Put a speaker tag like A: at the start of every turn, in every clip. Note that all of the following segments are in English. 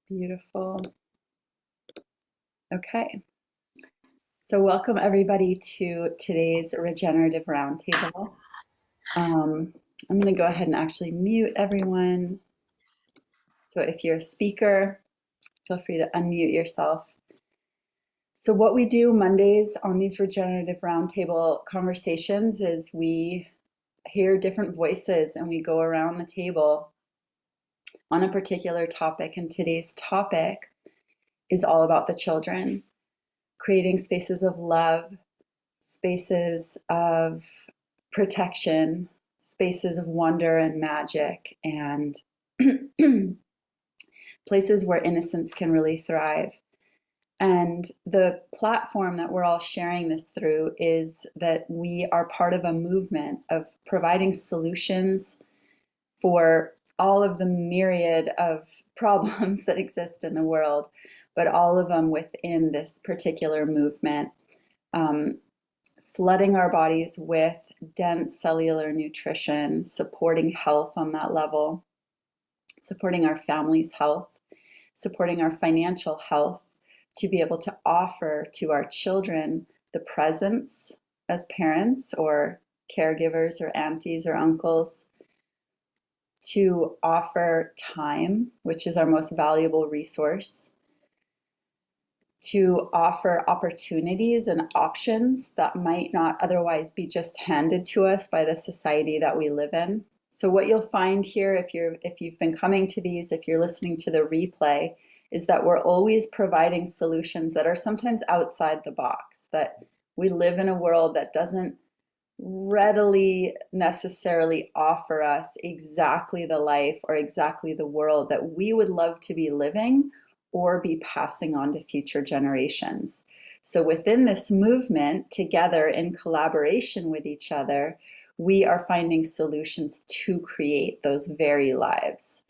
A: Beautiful. Okay, so welcome everybody to today's Regenerative Roundtable. I'm going to go ahead and actually mute everyone. So if you're a speaker, feel free to unmute yourself. So what we do Mondays on these Regenerative Roundtable conversations is we hear different voices and we go around the table on a particular topic. And today's topic is all about the children, creating spaces of love, spaces of protection, spaces of wonder and magic, and places where innocence can really thrive. And the platform that we're all sharing this through is that we are part of a movement of providing solutions for all of the myriad of problems that exist in the world, but all of them within this particular movement. Flooding our bodies with dense cellular nutrition, supporting health on that level, supporting our family's health, supporting our financial health, to be able to offer to our children the presence as parents or caregivers or aunties or uncles, to offer time, which is our most valuable resource, to offer opportunities and options that might not otherwise be just handed to us by the society that we live in. So what you'll find here, if you've been coming to these, if you're listening to the replay, is that we're always providing solutions that are sometimes outside the box, that we live in a world that doesn't readily necessarily offer us exactly the life or exactly the world that we would love to be living or be passing on to future generations. So within this movement, together in collaboration with each other, we are finding solutions to create those very lives,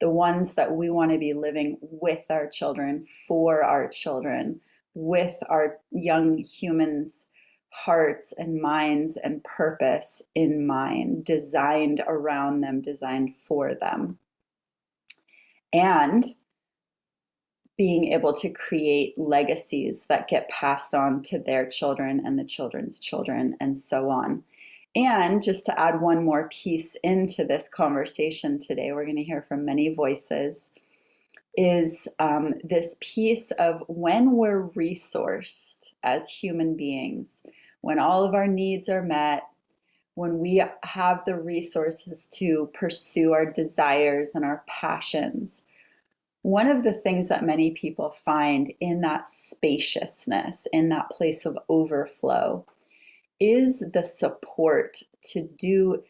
A: the ones that we want to be living with our children, for our children, with our young humans' hearts and minds and purpose in mind, designed around them, designed for them. And being able to create legacies that get passed on to their children and the children's children and so on. And just to add one more piece into this conversation today, we're going to hear from many voices, is this piece of when we're resourced as human beings, when all of our needs are met, when we have the resources to pursue our desires and our passions. One of the things that many people find in that spaciousness, in that place of overflow, is the support to do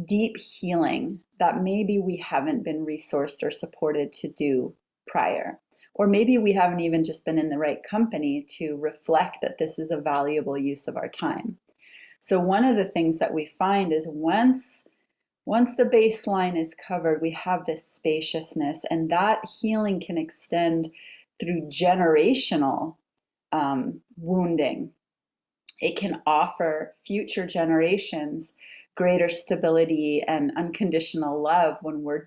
A: deep healing that maybe we haven't been resourced or supported to do prior. Or maybe we haven't even just been in the right company to reflect that this is a valuable use of our time. So one of the things that we find is once the baseline is covered, we have this spaciousness, and that healing can extend through generational wounding. It can offer future generations greater stability and unconditional love when we're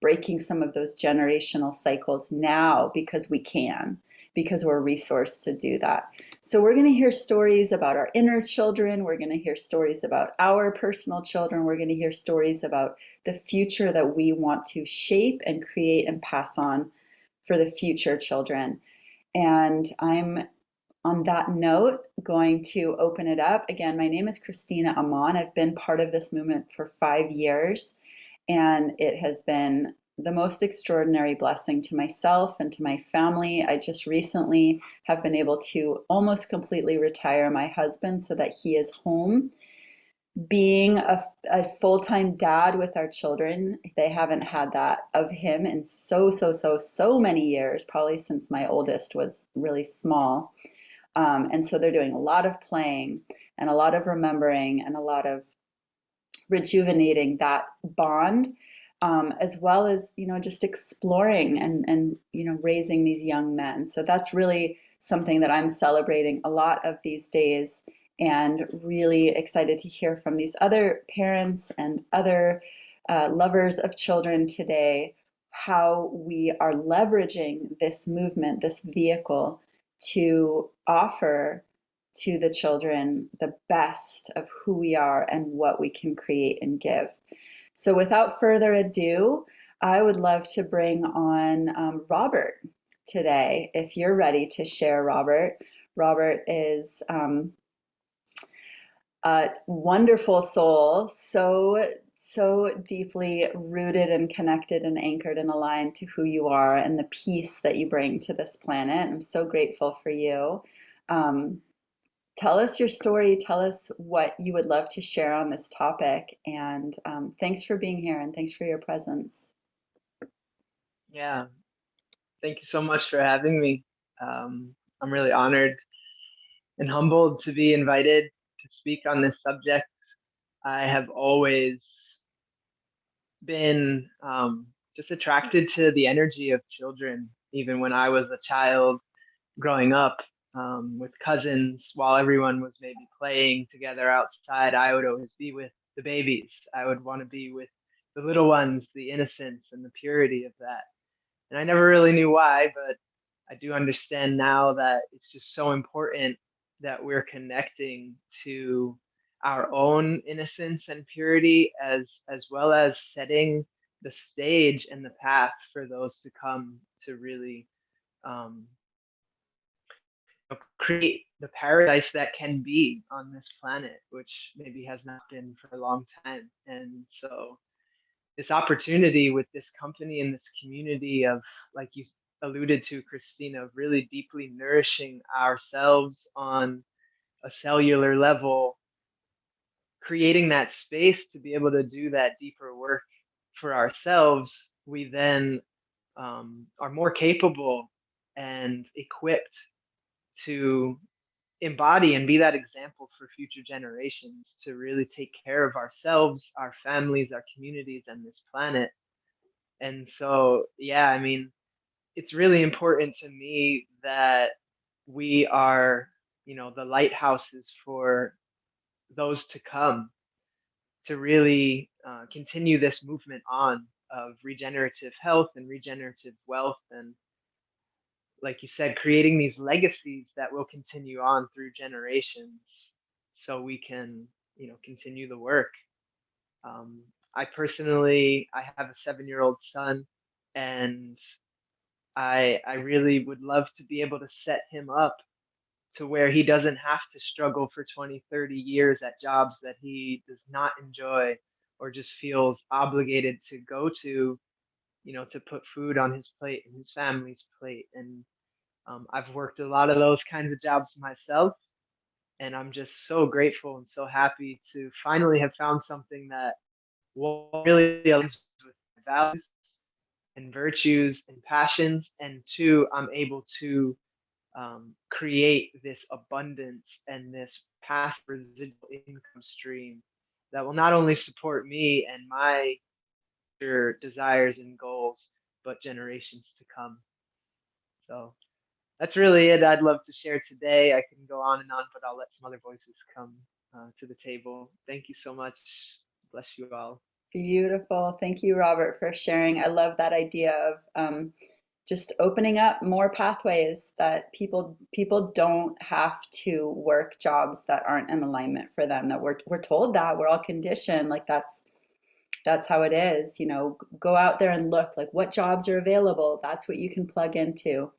A: breaking some of those generational cycles now, because we can, because we're resourced to do that. So we're going to hear stories about our inner children. We're going to hear stories about our personal children. We're going to hear stories about the future that we want to shape and create and pass on for the future children. And I'm, on that note, going to open it up. Again, my name is Christina Amon. I've been part of this movement for 5 years, and it has been the most extraordinary blessing to myself and to my family. I just recently have been able to almost completely retire my husband so that he is home. Being a full-time dad with our children, they haven't had that of him in so many years, probably since my oldest was really small. And so they're doing a lot of playing and a lot of remembering and a lot of rejuvenating that bond, as well as, just exploring and raising these young men. So that's really something that I'm celebrating a lot of these days, and really excited to hear from these other parents and other lovers of children today, how we are leveraging this movement, this vehicle, to offer to the children the best of who we are and what we can create and give. So without further ado, I would love to bring on Robert today, if you're ready to share, Robert. Robert is a wonderful soul, so deeply rooted and connected and anchored and aligned to who you are and the peace that you bring to this planet. I'm so grateful for you. Um, Tell us your story. Tell us what you would love to share on this topic. And thanks for being here and thanks for your presence.
B: Yeah, thank you so much for having me. I'm really honored and humbled to be invited to speak on this subject. I have always been just attracted to the energy of children, even when I was a child growing up with cousins. While everyone was maybe playing together outside, I would always be with the babies. I would want to be with the little ones, the innocence and the purity of that. And I never really knew why, but I do understand now that it's just so important that we're connecting to our own innocence and purity as well as setting the stage and the path for those to come to really um, create the paradise that can be on this planet, which maybe has not been for a long time. And so this opportunity with this company and this community of, like you alluded to, Christina, of really deeply nourishing ourselves on a cellular level, creating that space to be able to do that deeper work for ourselves, we then are more capable and equipped to embody and be that example for future generations to really take care of ourselves, our families, our communities, and this planet. And so, yeah, I mean, it's really important to me that we are, the lighthouses for those to come to really continue this movement on of regenerative health and regenerative wealth. And like you said, creating these legacies that will continue on through generations so we can, continue the work. Um, I have a 7-year-old son, and I really would love to be able to set him up to where he doesn't have to struggle for 20, 30 years at jobs that he does not enjoy or just feels obligated to go to put food on his plate and his family's plate. And I've worked a lot of those kinds of jobs myself, and I'm just so grateful and so happy to finally have found something that really aligns with my values and virtues and passions. And two, I'm able to create this abundance and this passive residual income stream that will not only support me and my desires and goals, but generations to come. So that's really it. I'd love to share today. I can go on and on, but I'll let some other voices come to the table. Thank you so much. Bless you all.
A: Beautiful. Thank you, Robert, for sharing. I love that idea of just opening up more pathways that people don't have to work jobs that aren't in alignment for them. That we're told that we're all conditioned like that's how it is. Go out there and look like what jobs are available. That's what you can plug into.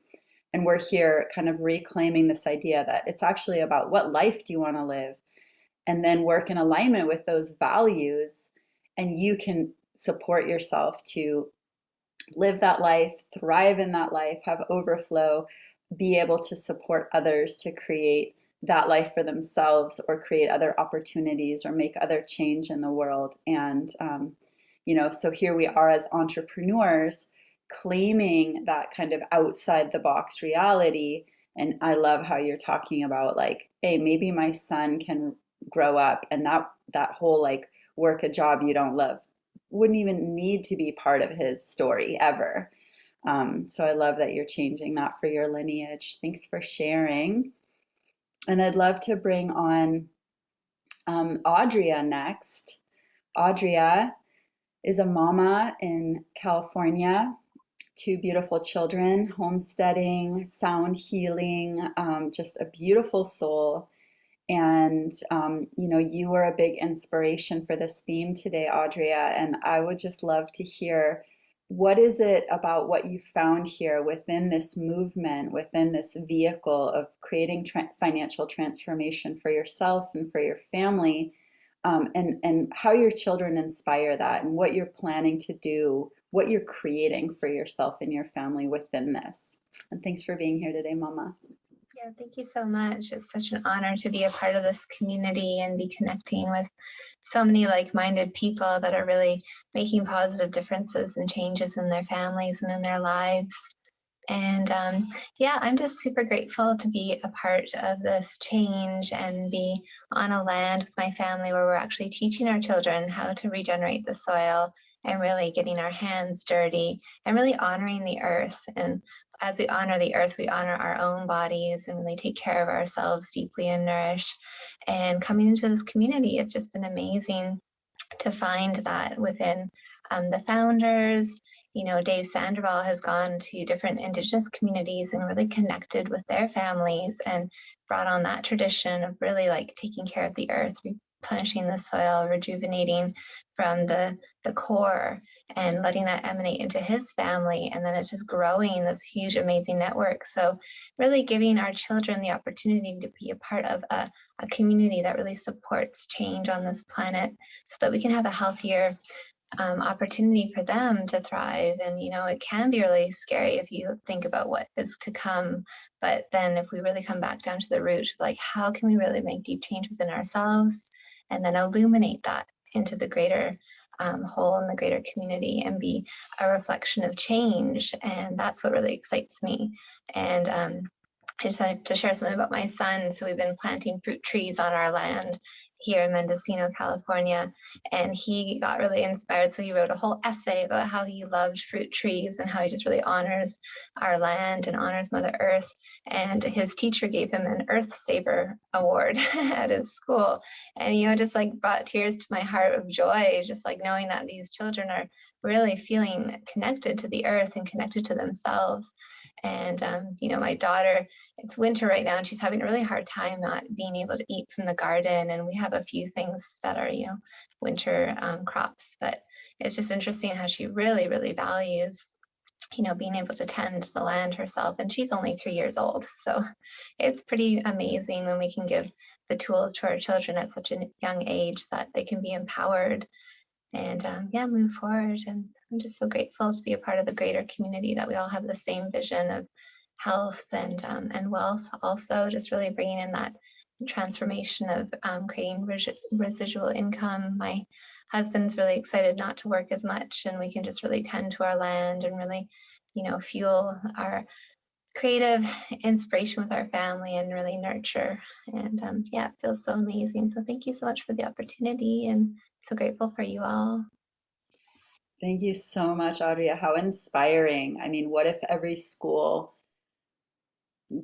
A: And we're here kind of reclaiming this idea that it's actually about what life do you want to live, and then work in alignment with those values, and you can support yourself to live that life, thrive in that life, have overflow, be able to support others to create that life for themselves or create other opportunities or make other change in the world. And so here we are as entrepreneurs claiming that kind of outside the box reality. And I love how you're talking about like, hey, maybe my son can grow up and that whole like work a job you don't love wouldn't even need to be part of his story ever. So I love that you're changing that for your lineage. Thanks for sharing. And I'd love to bring on Audria next. Audria, is a mama in California, two beautiful children, homesteading, sound healing, just a beautiful soul. And you were a big inspiration for this theme today, Audria. And I would just love to hear, what is it about what you found here within this movement, within this vehicle of creating financial transformation for yourself and for your family, and how your children inspire that, and what you're planning to do, what you're creating for yourself and your family within this. And thanks for being here today, Mama.
C: Yeah, thank you so much. It's such an honor to be a part of this community and be connecting with so many like-minded people that are really making positive differences and changes in their families and in their lives. And yeah, I'm just super grateful to be a part of this change and be on a land with my family where we're actually teaching our children how to regenerate the soil and really getting our hands dirty and really honoring the earth. And as we honor the earth, we honor our own bodies and really take care of ourselves deeply and nourish. And coming into this community, it's just been amazing to find that within the founders. Dave Sandoval has gone to different Indigenous communities and really connected with their families and brought on that tradition of really like taking care of the earth, replenishing the soil, rejuvenating from the core, and letting that emanate into his family. And then it's just growing this huge, amazing network. So really giving our children the opportunity to be a part of a community that really supports change on this planet so that we can have a healthier opportunity for them to thrive. And, it can be really scary if you think about what is to come. But then if we really come back down to the root, like, how can we really make deep change within ourselves and then illuminate that into the greater whole in the greater community and be a reflection of change? And that's what really excites me. And I just wanted to share something about my son. So we've been planting fruit trees on our land here in Mendocino, California, and he got really inspired. So he wrote a whole essay about how he loved fruit trees and how he just really honors our land and honors Mother Earth. And his teacher gave him an Earth Saver Award at his school. And, just like brought tears to my heart of joy, just like knowing that these children are really feeling connected to the earth and connected to themselves. And, my daughter, it's winter right now and she's having a really hard time not being able to eat from the garden. And we have a few things that are, winter crops, but it's just interesting how she really, really values, being able to tend the land herself. And she's only 3 years old. So it's pretty amazing when we can give the tools to our children at such a young age that they can be empowered and move forward. And I'm just so grateful to be a part of the greater community, that we all have the same vision of health and wealth. Also, just really bringing in that transformation of creating residual income. My husband's really excited not to work as much, and we can just really tend to our land and really, fuel our creative inspiration with our family and really nurture. And it feels so amazing. So thank you so much for the opportunity, and so grateful for you all.
A: Thank you so much, Audria. How inspiring. I mean, what if every school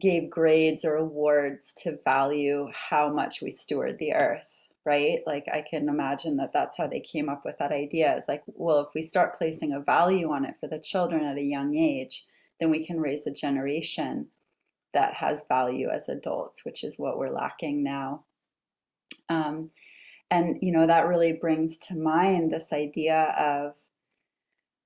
A: gave grades or awards to value how much we steward the earth, right? Like, I can imagine that that's how they came up with that idea. It's like, well, if we start placing a value on it for the children at a young age, then we can raise a generation that has value as adults, which is what we're lacking now. And that really brings to mind this idea of,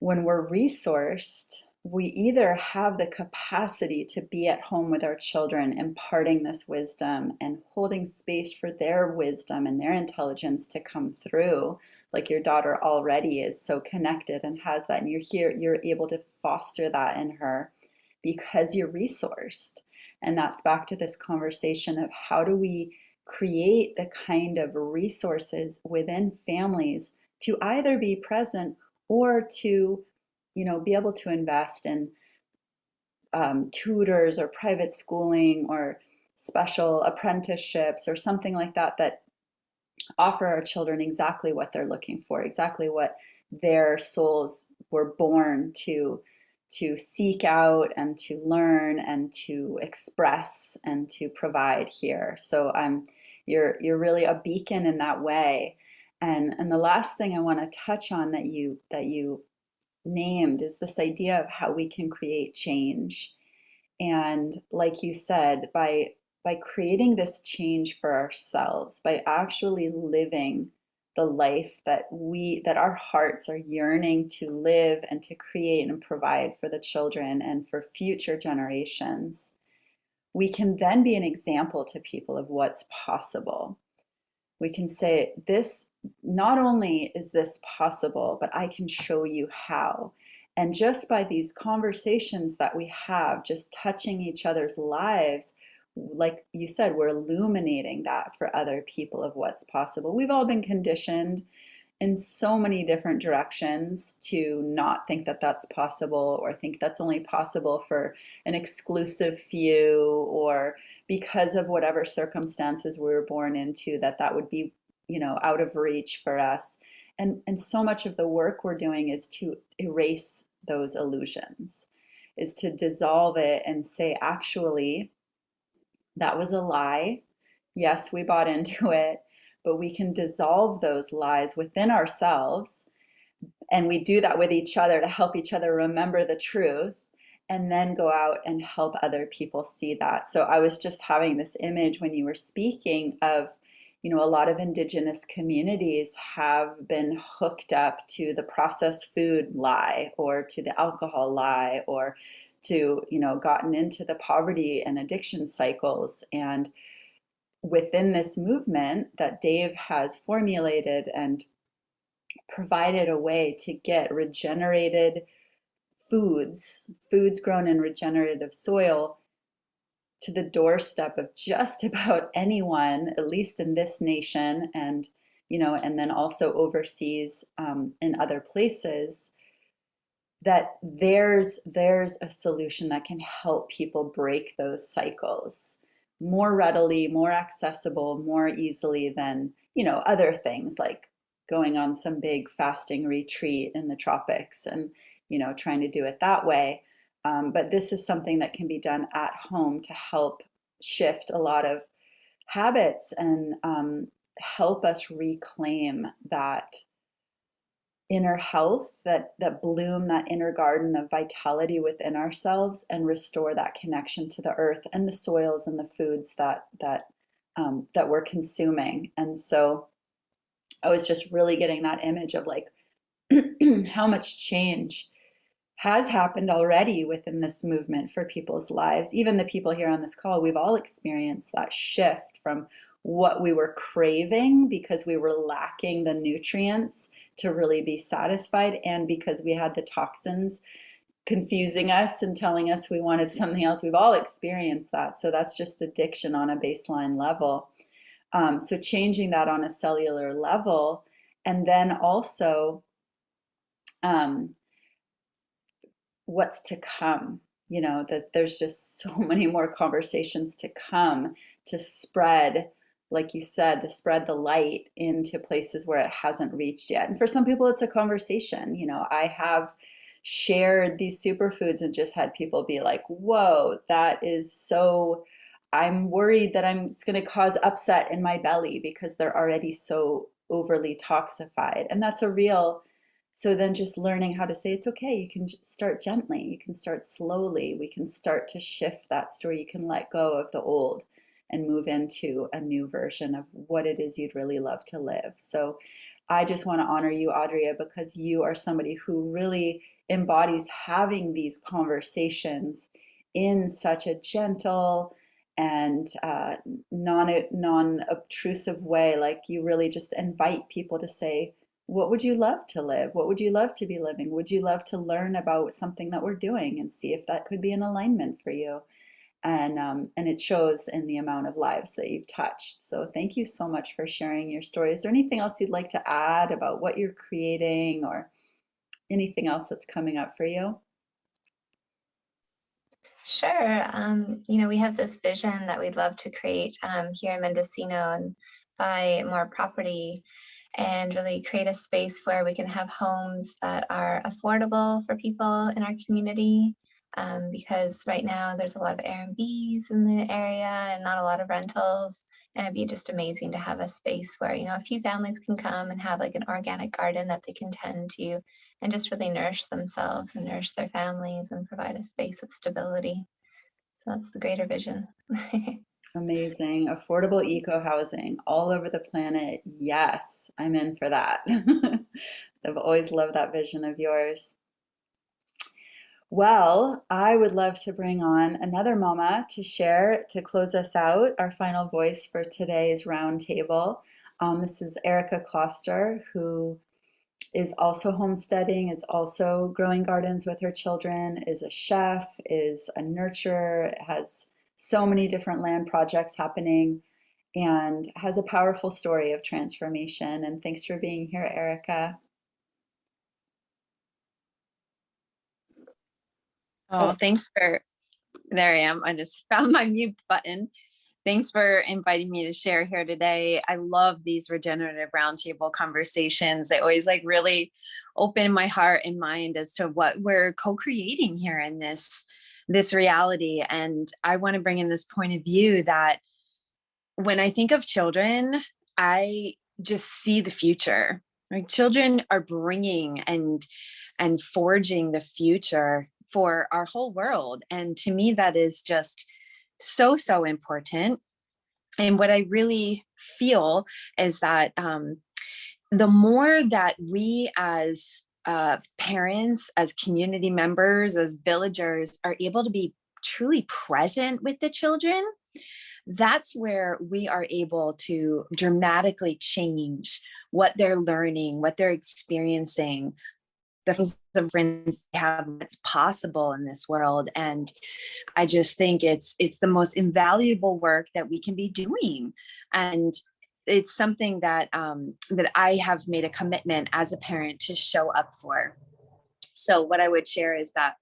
A: when we're resourced, we either have the capacity to be at home with our children, imparting this wisdom and holding space for their wisdom and their intelligence to come through, like your daughter already is so connected and has that, and you're here, you're able to foster that in her because you're resourced. And that's back to this conversation of, how do we create the kind of resources within families to either be present or to, be able to invest in tutors or private schooling or special apprenticeships or something like that, that offer our children exactly what they're looking for, exactly what their souls were born to seek out and to learn and to express and to provide here. So you're really a beacon in that way. And the last thing I want to touch on that you named is this idea of how we can create change. And like you said, by creating this change for ourselves, by actually living the life that our hearts are yearning to live and to create and provide for the children and for future generations, we can then be an example to people of what's possible. We can say, this, not only is this possible, but I can show you how. And just by these conversations that we have, just touching each other's lives, like you said, we're illuminating that for other people of what's possible. We've all been conditioned in so many different directions to not think that that's possible, or think that's only possible for an exclusive few, or because of whatever circumstances we were born into, that would be, out of reach for us. And so much of the work we're doing is to erase those illusions, is to dissolve it and say, actually, that was a lie. Yes, we bought into it, but we can dissolve those lies within ourselves. And we do that with each other to help each other remember the truth, and then go out and help other people see that. So I was just having this image when you were speaking of, a lot of indigenous communities have been hooked up to the processed food lie, or to the alcohol lie, or to, gotten into the poverty and addiction cycles. And within this movement that Dave has formulated and provided a way to get regenerated foods grown in regenerative soil, to the doorstep of just about anyone, at least in this nation, and then also overseas, in other places, that there's a solution that can help people break those cycles more readily, more accessible, more easily than, other things like going on some big fasting retreat in the tropics and, trying to do it that way. But this is something that can be done at home to help shift a lot of habits, and help us reclaim that inner health, that bloom, that inner garden of vitality within ourselves, and restore that connection to the earth and the soils and the foods that we're consuming. And so I was just really getting that image of like how much change has happened already within this movement for people's lives. Even the people here on this call, we've all experienced that shift from what we were craving because we were lacking the nutrients to really be satisfied, and because we had the toxins confusing us and telling us we wanted something else. We've all experienced that. So that's just addiction on a baseline level. So changing that on a cellular level, and then also what's to come, that there's just so many more conversations to come to spread, like you said, to spread the light into places where it hasn't reached yet. And for some people, it's a conversation. I have shared these superfoods and just had people be like, whoa, that is so, I'm worried that it's going to cause upset in my belly because they're already so overly toxified. And that's a real, so then just learning how to say it's okay. You can start gently. You can start slowly. We can start to shift that story. You can let go of the old and move into a new version of what it is you'd really love to live. So I just want to honor you, Audrea, because you are somebody who really embodies having these conversations in such a gentle and non-obtrusive way. Like you really just invite people to say, what would you love to live? What would you love to be living? Would you love to learn about something that we're doing and see if that could be an alignment for you? And it shows in the amount of lives that you've touched. So thank you so much for sharing your story. Is there anything else you'd like to add about what you're creating, or anything else that's coming up for you?
C: Sure. We have this vision that we'd love to create here in Mendocino and buy more property and really create a space where we can have homes that are affordable for people in our community, because right now there's a lot of Airbnbs in the area and not a lot of rentals. And it'd be just amazing to have a space where, you know, a few families can come and have like an organic garden that they can tend to and just really nourish themselves and nourish their families and provide a space of stability. So that's the greater vision.
A: Amazing. Affordable eco housing all over the planet. Yes, I'm in for that. I've always loved that vision of yours. Well, I would love to bring on another mama to share, to close us out, our final voice for today's roundtable. This is Erica Kloster, who is also homesteading, is also growing gardens with her children, is a chef, is a nurturer, has so many different land projects happening, and has a powerful story of transformation. And thanks for being here, Erica.
D: Oh, there I am. I just found my mute button. Thanks for inviting me to share here today. I love these regenerative roundtable conversations. They always like really open my heart and mind as to what we're co-creating here in this reality. And I want to bring in this point of view that when I think of children, I just see the future. Like children are bringing and forging the future for our whole world. And to me, that is just so important. And what I really feel is that the more that we as parents, as community members, as villagers are able to be truly present with the children, that's where we are able to dramatically change what they're learning, what they're experiencing, the friends they have, what's possible in this world. And I just think it's the most invaluable work that we can be doing. And it's something that that I have made a commitment as a parent to show up for. So what I would share is that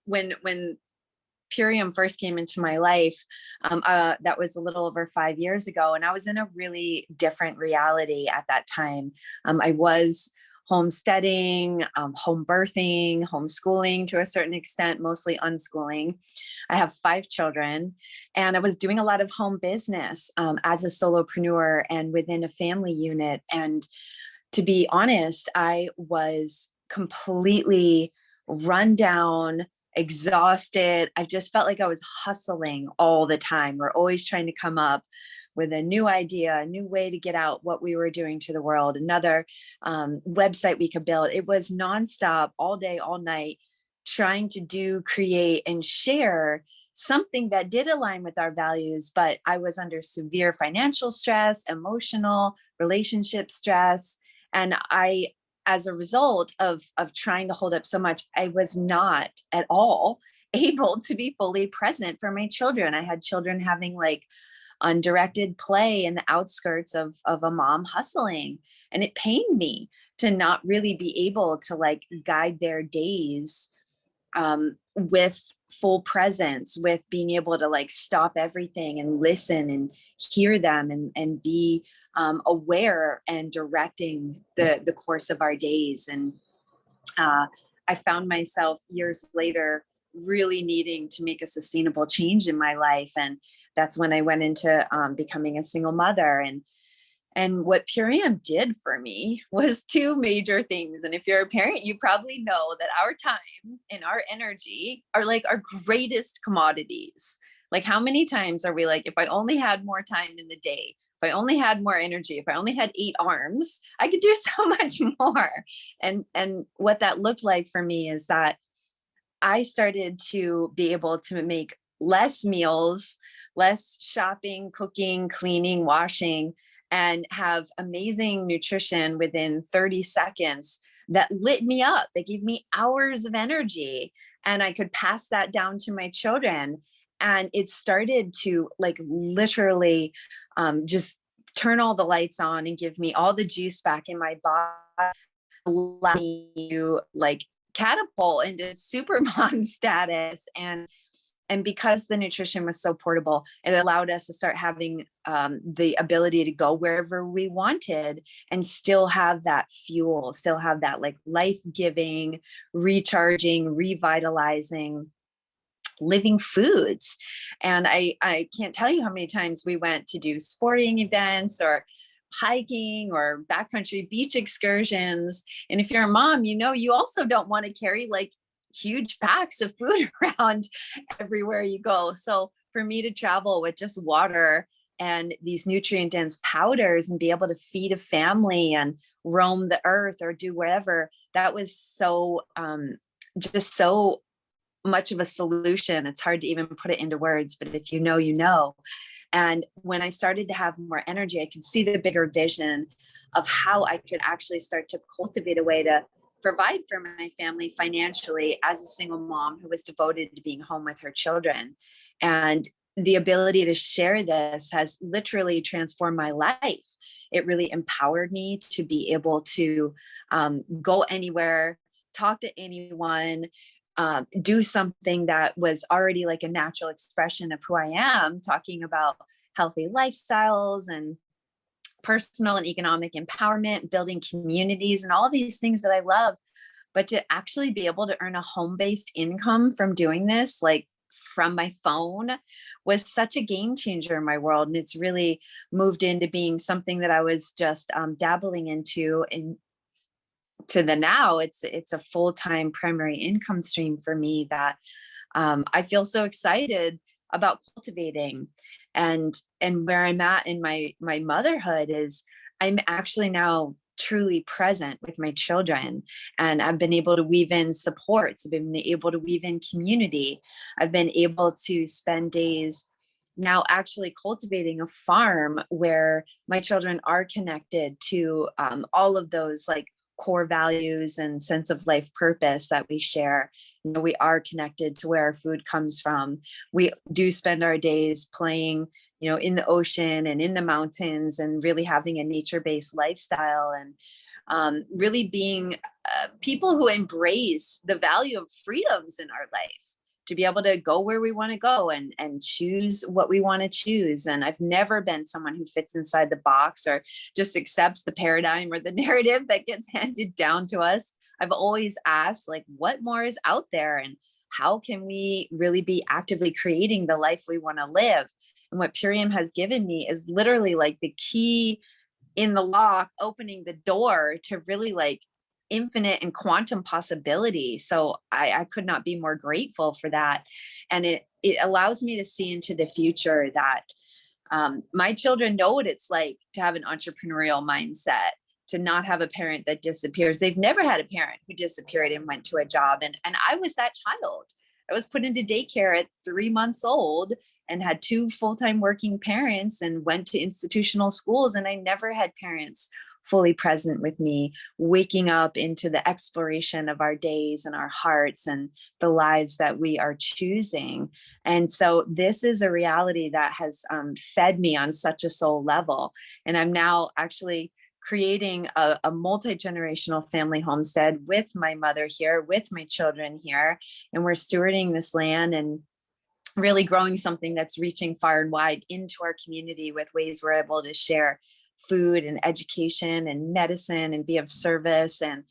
D: when Purium first came into my life, that was a little over 5 years ago, and I was in a really different reality at that time. I was homesteading, home birthing, homeschooling to a certain extent, mostly unschooling. I have 5 children, and I was doing a lot of home business as a solopreneur and within a family unit. And to be honest, I was completely run down, exhausted. I just felt like I was hustling all the time. We're always trying to come up with a new idea, a new way to get out what we were doing to the world, another website we could build. It was nonstop, all day, all night, trying to do, create, and share something that did align with our values. But I was under severe financial stress, emotional, relationship stress. And I, as a result of trying to hold up so much, I was not at all able to be fully present for my children. I had children having like undirected play in the outskirts of a mom hustling. And it pained me to not really be able to like guide their days with full presence, with being able to like stop everything and listen and hear them and be aware and directing the course of our days. And I found myself years later really needing to make a sustainable change in my life. And that's when I went into becoming a single mother. And what Purium did for me was 2 major things. And if you're a parent, you probably know that our time and our energy are like our greatest commodities. Like how many times are we like, if I only had more time in the day, if I only had more energy, if I only had 8 arms, I could do so much more. And what that looked like for me is that I started to be able to make less meals, less shopping, cooking, cleaning, washing, and have amazing nutrition within 30 seconds that lit me up. They gave me hours of energy, and I could pass that down to my children. And it started to like literally just turn all the lights on and give me all the juice back in my body, allow me to like catapult into super mom status. And because the nutrition was so portable, it allowed us to start having the ability to go wherever we wanted and still have that fuel, still have that like life-giving, recharging, revitalizing living foods. And I can't tell you how many times we went to do sporting events or hiking or backcountry beach excursions. And if you're a mom, you know, you also don't want to carry like huge packs of food around everywhere you go. So for me to travel with just water and these nutrient dense powders and be able to feed a family and roam the earth or do whatever, that was so just so much of a solution. It's hard to even put it into words, but if you know, you know. And when I started to have more energy, I could see the bigger vision of how I could actually start to cultivate a way to provide for my family financially as a single mom who was devoted to being home with her children. And the ability to share this has literally transformed my life. It really empowered me to be able to go anywhere, talk to anyone, do something that was already like a natural expression of who I am, talking about healthy lifestyles and personal and economic empowerment, building communities, and all these things that I love. But to actually be able to earn a home-based income from doing this, like from my phone, was such a game changer in my world. And it's really moved into being something that I was just dabbling into. And to the now, it's a full-time primary income stream for me that I feel so excited about cultivating. And where I'm at in my motherhood is I'm actually now truly present with my children, and I've been able to weave in supports. I've been able to weave in community. I've been able to spend days now actually cultivating a farm where my children are connected to all of those like core values and sense of life purpose that we share. You know, we are connected to where our food comes from. We do spend our days playing, you know, in the ocean and in the mountains, and really having a nature-based lifestyle, and really being people who embrace the value of freedoms in our life, to be able to go where we want to go and choose what we want to choose. And I've never been someone who fits inside the box or just accepts the paradigm or the narrative that gets handed down to us. I've always asked, like, what more is out there, and how can we really be actively creating the life we want to live? And what Purium has given me is literally like the key in the lock, opening the door to really like infinite and quantum possibility. So I could not be more grateful for that. And it allows me to see into the future that my children know what it's like to have an entrepreneurial mindset, to not have a parent that disappears. They've never had a parent who disappeared and went to a job. And I was that child. I was put into daycare at 3 months old and had 2 full-time working parents and went to institutional schools. And I never had parents fully present with me, waking up into the exploration of our days and our hearts and the lives that we are choosing. And so this is a reality that has fed me on such a soul level. And I'm now actually creating a multi-generational family homestead with my mother here, with my children here, and we're stewarding this land and really growing something that's reaching far and wide into our community with ways we're able to share food and education and medicine and be of service. And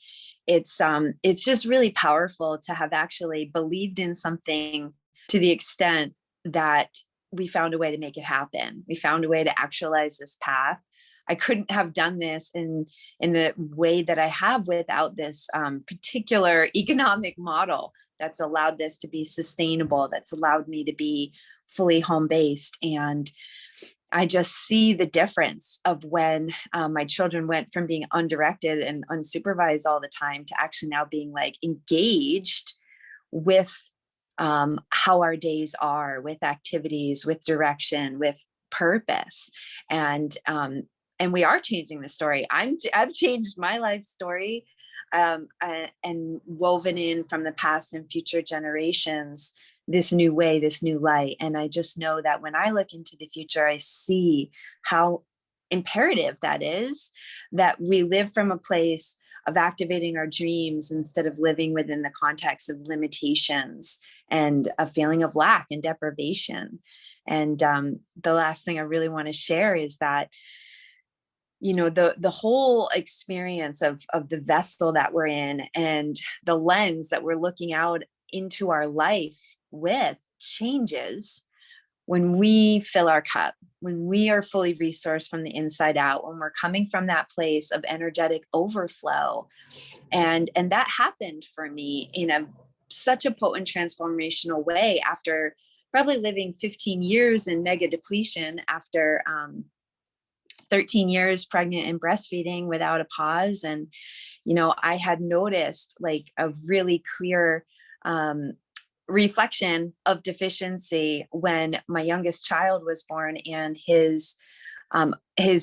D: it's just really powerful to have actually believed in something to the extent that we found a way to make it happen. We found a way to actualize this path. I couldn't have done this in the way that I have without this particular economic model that's allowed this to be sustainable, that's allowed me to be fully home-based. And I just see the difference of when my children went from being undirected and unsupervised all the time to actually now being like engaged with how our days are, with activities, with direction, with purpose. And we are changing the story. I've changed my life story and woven in from the past and future generations this new way, this new light. And I just know that when I look into the future, I see how imperative that is, that we live from a place of activating our dreams instead of living within the context of limitations and a feeling of lack and deprivation. And the last thing I really want to share is that, you know, the whole experience of the vessel that we're in and the lens that we're looking out into our life with changes when we fill our cup, when we are fully resourced from the inside out, when we're coming from that place of energetic overflow. And that happened for me in such a potent transformational way after probably living 15 years in mega depletion, after 13 years pregnant and breastfeeding without a pause. And, I had noticed like a really clear reflection of deficiency when my youngest child was born, and his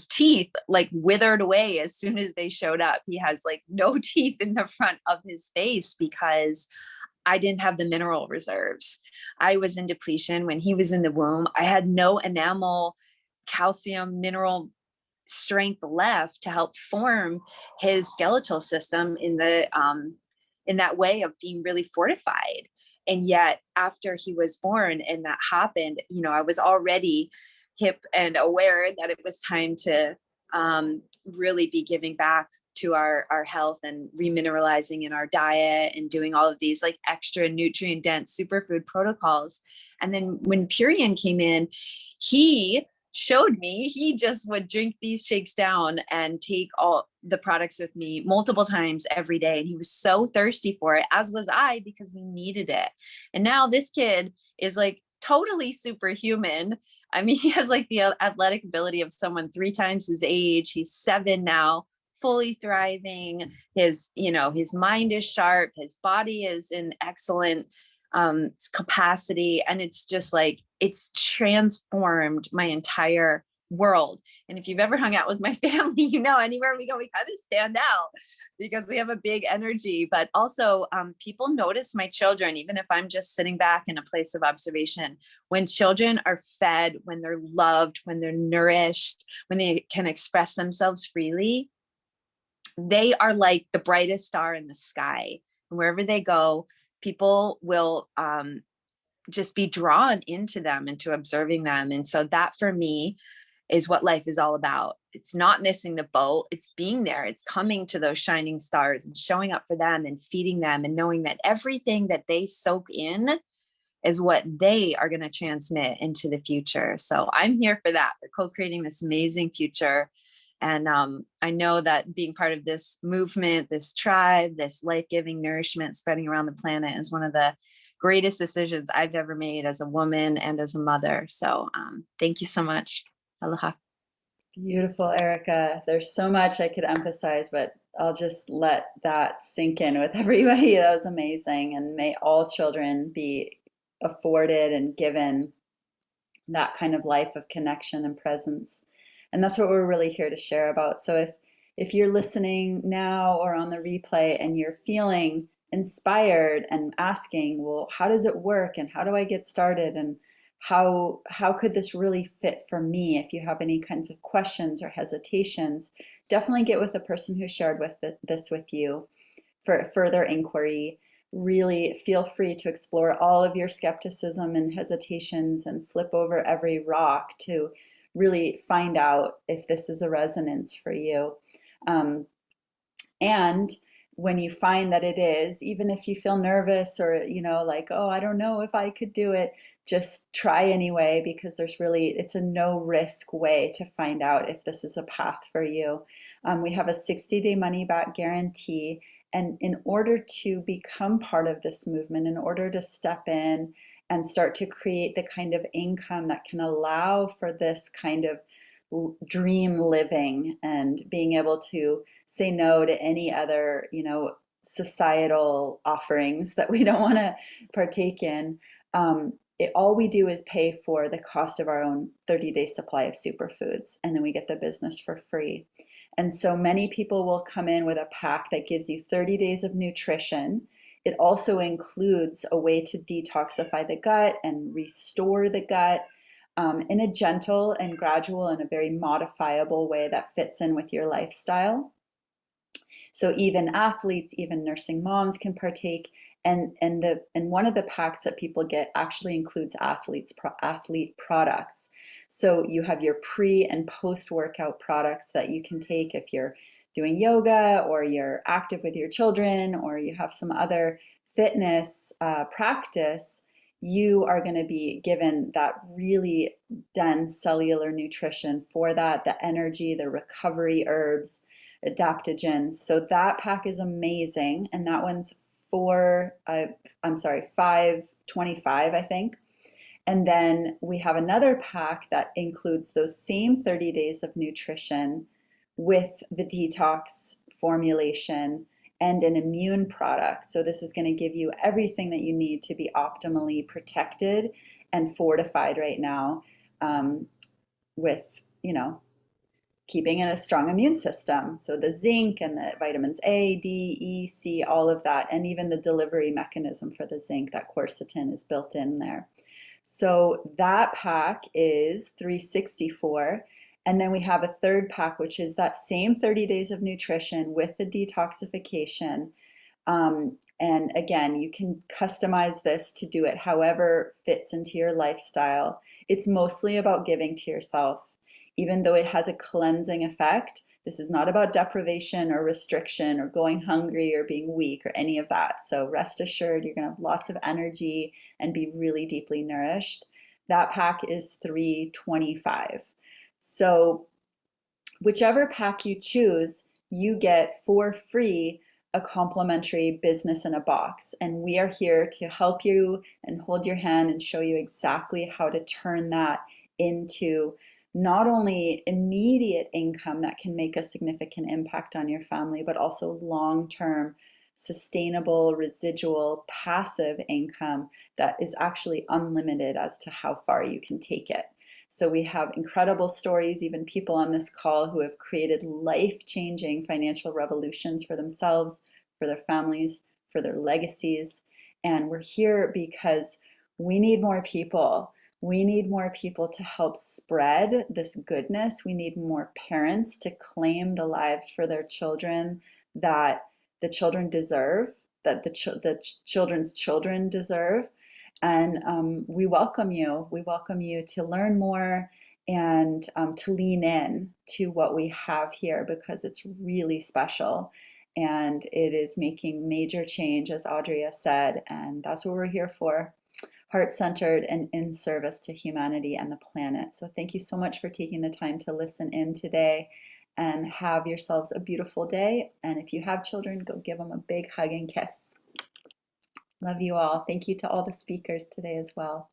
D: teeth like withered away as soon as they showed up. He has like no teeth in the front of his face because I didn't have the mineral reserves. I was in depletion when he was in the womb. I had no enamel, calcium, mineral strength left to help form his skeletal system in that way of being really fortified. And yet after he was born and that happened, I was already hip and aware that it was time to really be giving back to our health and remineralizing in our diet and doing all of these like extra nutrient dense superfood protocols. And then when Purion came in, he showed me, he just would drink these shakes down and take all the products with me multiple times every day. And he was so thirsty for it, as was I, because we needed it. And now this kid is like totally superhuman. I mean, he has like the athletic ability of someone 3 times his age. He's 7 now, fully thriving. His mind is sharp. His body is in excellent capacity. And it's just like, it's transformed my entire world. And if you've ever hung out with my family, anywhere we go, we kind of stand out because we have a big energy. But also people notice my children, even if I'm just sitting back in a place of observation. When children are fed, when they're loved, when they're nourished, when they can express themselves freely, they are like the brightest star in the sky. And wherever they go, people will just be drawn into them, into observing them. And so that for me is what life is all about. It's not missing the boat. It's being there. It's coming to those shining stars and showing up for them and feeding them and knowing that everything that they soak in is what they are going to transmit into the future. So I'm here for that, for co-creating this amazing future. And I know that being part of this movement, this tribe, this life-giving nourishment spreading around the planet is one of the greatest decisions I've ever made as a woman and as a mother. So thank you so much. Aloha.
A: Beautiful, Erica. There's so much I could emphasize, but I'll just let that sink in with everybody. That was amazing. And may all children be afforded and given that kind of life of connection and presence. And that's what we're really here to share about. So if you're listening now or on the replay and you're feeling inspired and asking, well, how does it work and how do I get started and how could this really fit for me? If you have any kinds of questions or hesitations, definitely get with the person who shared this with you for further inquiry. Really feel free to explore all of your skepticism and hesitations and flip over every rock to really find out if this is a resonance for you. And when you find that it is, even if you feel nervous or, like, oh, I don't know if I could do it, just try anyway, because it's a no risk way to find out if this is a path for you. We have a 60-day money back guarantee. And in order to become part of this movement, in order to step in and start to create the kind of income that can allow for this kind of dream living and being able to say no to any other, societal offerings that we don't want to partake in, all we do is pay for the cost of our own 30-day supply of superfoods, and then we get the business for free. And so many people will come in with a pack that gives you 30 days of nutrition. It also includes a way to detoxify the gut and restore the gut in a gentle and gradual and a very modifiable way that fits in with your lifestyle. So even athletes, even nursing moms can partake. And one of the packs that people get actually includes athlete products. So you have your pre and post workout products that you can take if you're doing yoga or you're active with your children or you have some other fitness practice. you are going to be given that really dense cellular nutrition for that, the energy, the recovery herbs, adaptogens. So that pack is amazing, and that one's $5.25, I think. And then we have another pack that includes those same 30 days of nutrition with the detox formulation and an immune product. So this is going to give you everything that you need to be optimally protected and fortified right now, with, keeping in a strong immune system. So the zinc and the vitamins A, D, E, C, all of that, and even the delivery mechanism for the zinc, that quercetin is built in there. So that pack is $364. And then we have a third pack, which is that same 30 days of nutrition with the detoxification. And again, you can customize this to do it however fits into your lifestyle. It's mostly about giving to yourself. Even though it has a cleansing effect, this is not about deprivation or restriction or going hungry or being weak or any of that. So rest assured, you're going to have lots of energy and be really deeply nourished. That pack is $325. So whichever pack you choose, you get for free a complimentary business in a box. And we are here to help you and hold your hand and show you exactly how to turn that into not only immediate income that can make a significant impact on your family, but also long-term, sustainable, residual, passive income that is actually unlimited as to how far you can take it. So we have incredible stories, even people on this call who have created life-changing financial revolutions for themselves, for their families, for their legacies. And we're here because we need more people. We need more people to help spread this goodness. We need more parents to claim the lives for their children that the children deserve, that the children's children deserve. And we welcome you. We welcome you to learn more and to lean in to what we have here, because it's really special and it is making major change, as Audrey said, and that's what we're here for. Heart-centered and in service to humanity and the planet. So thank you so much for taking the time to listen in today, and have yourselves a beautiful day. And if you have children, go give them a big hug and kiss. Love you all. Thank you to all the speakers today as well.